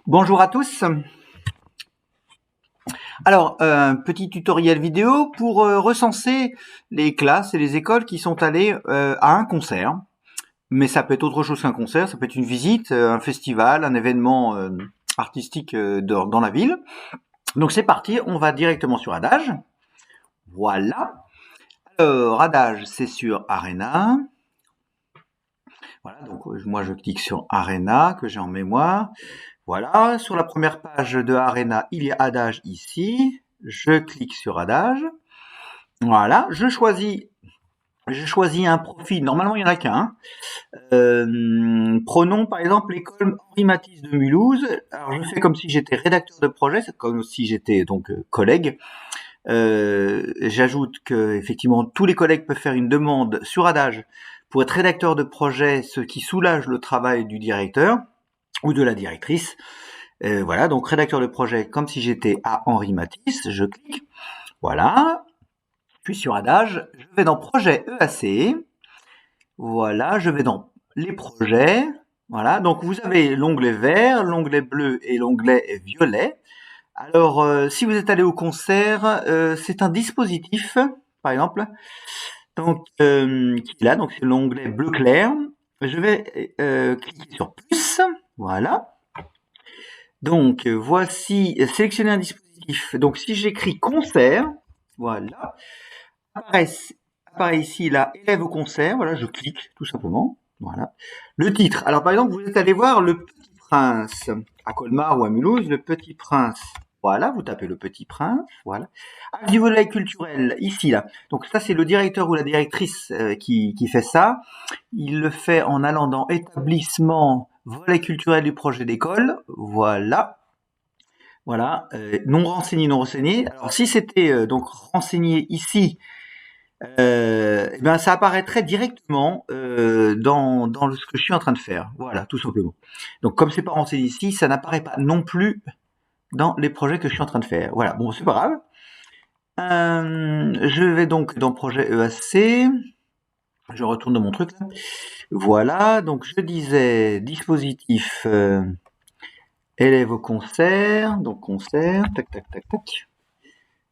Bonjour à tous. Alors, petit tutoriel vidéo pour recenser les classes et les écoles qui sont allées à un concert. Mais ça peut être autre chose qu'un concert, ça peut être une visite, un festival, un événement artistique dans la ville. Donc c'est parti, on va directement sur Adage. Voilà. Alors, Adage, c'est sur Arena. Voilà, donc moi je clique sur Arena, que j'ai en mémoire. Voilà, sur la première page de Arena, il y a Adage ici. Je clique sur Adage. Voilà, je choisis un profil. Normalement, il n'y en a qu'un. Prenons par exemple l'école Henri Matisse de Mulhouse. Alors, je fais comme si j'étais rédacteur de projet, c'est comme si j'étais donc collègue. J'ajoute que effectivement tous les collègues peuvent faire une demande sur Adage pour être rédacteur de projet, ce qui soulage le travail du directeur ou de la directrice. Voilà, donc rédacteur de projet comme si j'étais à Henri Matisse. Je clique. Voilà. Puis sur Adage, je vais dans projet EAC. Voilà, je vais dans les projets. Voilà, donc vous avez l'onglet vert, l'onglet bleu et l'onglet violet. Alors, si vous êtes allé au concert, c'est un dispositif, par exemple, donc qui est là, donc c'est l'onglet bleu clair. Je vais cliquer sur plus. Voilà. Donc voici sélectionner un dispositif. Donc si j'écris concert, voilà, apparaît ici là élève au concert. Voilà, je clique tout simplement. Voilà. Le titre. Alors par exemple, vous êtes allé voir Le Petit Prince à Colmar ou à Mulhouse. Le Petit Prince. Voilà, vous tapez Le Petit Prince. Voilà. Du volet culturel ici là. Donc ça c'est le directeur ou la directrice qui fait ça. Il le fait en allant dans établissement, volet culturel du projet d'école. Voilà. Voilà, non renseigné, non renseigné. Alors si c'était donc renseigné ici, eh ben ça apparaîtrait directement dans ce que je suis en train de faire. Voilà, tout simplement. Donc comme c'est pas renseigné ici, ça n'apparaît pas non plus dans les projets que je suis en train de faire. Voilà, bon c'est pas grave. Je vais donc dans projet EAC. Je retourne dans mon truc là. Voilà, donc je disais dispositif élève au concert, donc concert, tac tac tac tac.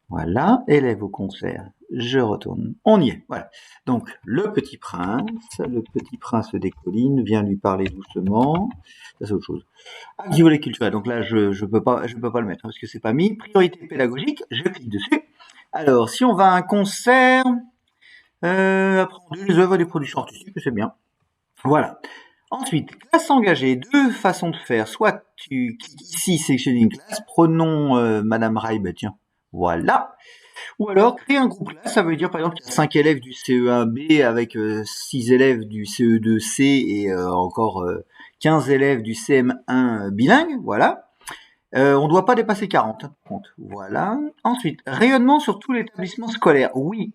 Voilà, élève au concert. Je retourne. On y est. Voilà. Donc le petit prince des collines vient lui parler doucement. Ça c'est autre chose. Acte du volet culturel. Donc là je peux pas le mettre parce que c'est pas mis. Priorité pédagogique. Je clique dessus. Alors si on va à un concert, apprendre les œuvres et les productions artistiques, c'est bien. Voilà. Ensuite, classe engagée, deux façons de faire. Soit tu cliques ici, sélectionner une classe, prenons Madame Rail, bah tiens, voilà. Ou alors, créer un groupe classe, ça veut dire par exemple qu'il y a 5 élèves du CE1B avec 6 élèves du CE2C et encore 15 élèves du CM1 bilingue, voilà. On ne doit pas dépasser 40, par contre. Voilà. Ensuite, rayonnement sur tout l'établissement scolaire, oui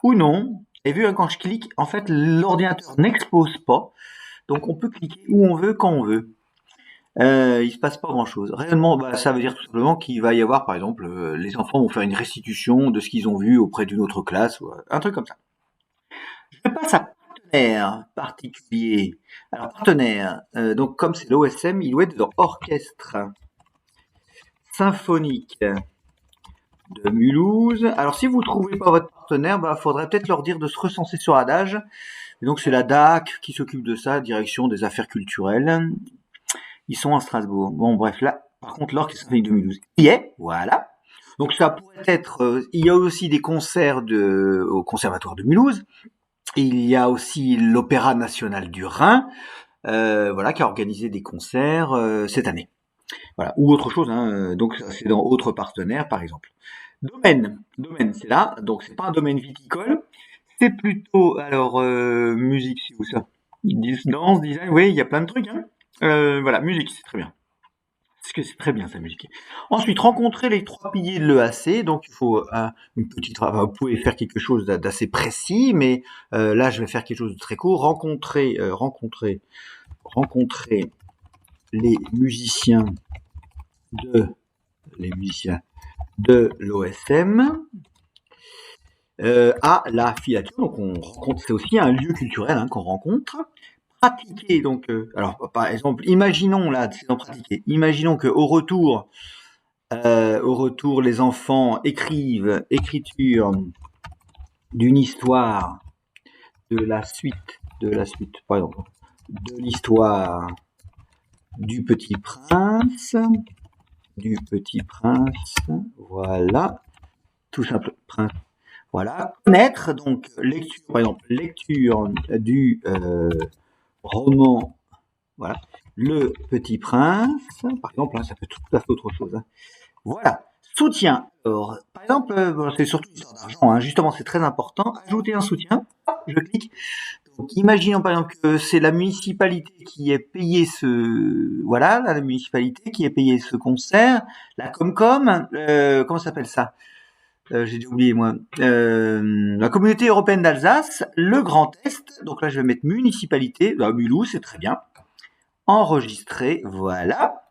ou non. Et vu quand je clique, en fait, l'ordinateur n'explose pas. Donc on peut cliquer où on veut, quand on veut. Il se passe pas grand-chose. Réellement, bah, ça veut dire tout simplement qu'il va y avoir, par exemple, les enfants vont faire une restitution de ce qu'ils ont vu auprès d'une autre classe, ou un truc comme ça. Je passe à partenaire particulier. Alors partenaire, donc comme c'est l'OSM, il doit être dans orchestre symphonique de Mulhouse. Alors si vous trouvez pas votre partenaire, bah faudrait peut-être leur dire de se recenser sur Adage. Et donc c'est la DAC qui s'occupe de ça, Direction des Affaires Culturelles. Ils sont à Strasbourg. Bon, bref, là, par contre, l'Orchestre symphonique de Mulhouse y est, voilà. Donc ça pourrait être. Il y a aussi des concerts au Conservatoire de Mulhouse. Il y a aussi l'Opéra national du Rhin, voilà, qui a organisé des concerts cette année. Voilà, ou autre chose. Hein, donc ça, c'est dans autres partenaires, par exemple. Domaine, c'est là. Donc c'est pas un domaine viticole. C'est plutôt alors musique, c'est où ça? Danse, design, oui, il y a plein de trucs. Hein. Voilà, musique, c'est très bien. Parce que c'est très bien sa musique. Ensuite, rencontrer les trois piliers de l'EAC. Donc, il faut une petite. Enfin, vous pouvez faire quelque chose d'assez précis, mais là, je vais faire quelque chose de très court. Rencontrer les musiciens de l'OSM à la filature. Donc, on rencontre. C'est aussi un lieu culturel qu'on rencontre. pratiquer. Donc, alors, par exemple, imaginons là, c'est dans pratiquer. Imaginons que au retour, les enfants écrivent écriture d'une histoire de la suite, par exemple, de l'histoire du Petit Prince, voilà, tout simple, prince. Voilà, connaître donc lecture, par exemple, lecture du roman, voilà, Le Petit Prince, par exemple, hein, ça peut tout à fait autre chose. Hein. Voilà, soutien. Alors, par exemple, c'est surtout une histoire d'argent, hein, justement, c'est très important. Ajouter un soutien, je clique. Donc, imaginons par exemple que c'est la municipalité qui ait payé voilà, la municipalité qui ait payé ce concert, la Comcom, comment s'appelle ça? J'ai dû oublier moi. La Communauté européenne d'Alsace, le Grand Est. Donc là, je vais mettre municipalité. Mulhouse, c'est très bien. Enregistrer, voilà.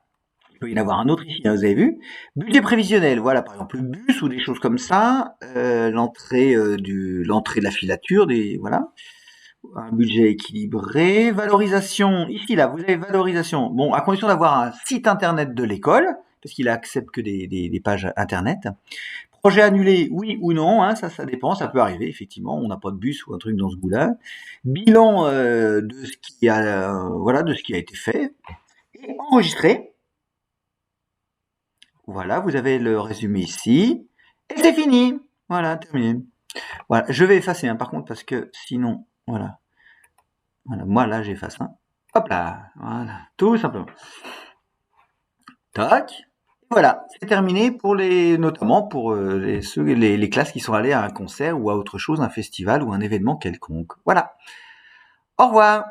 Il peut y en avoir un autre ici, hein, vous avez vu. Budget prévisionnel, voilà, par exemple le bus ou des choses comme ça. L'entrée de la filature, voilà. Un budget équilibré. Valorisation, ici là, vous avez valorisation. Bon, à condition d'avoir un site internet de l'école, parce qu'il accepte que des pages internet. Projet annulé, oui ou non, hein, ça dépend, ça peut arriver, effectivement, on n'a pas de bus ou un truc dans ce goût-là. Bilan de ce qui a, voilà, de ce qui a été fait. Et enregistré. Voilà, vous avez le résumé ici. Et c'est fini. Voilà, terminé. Voilà, je vais effacer, hein, par contre, parce que sinon, voilà. Voilà, moi là, j'efface. Hein. Hop là, voilà, tout simplement. Tac. Voilà, c'est terminé pour notamment pour les classes qui sont allées à un concert ou à autre chose, un festival ou un événement quelconque. Voilà. Au revoir.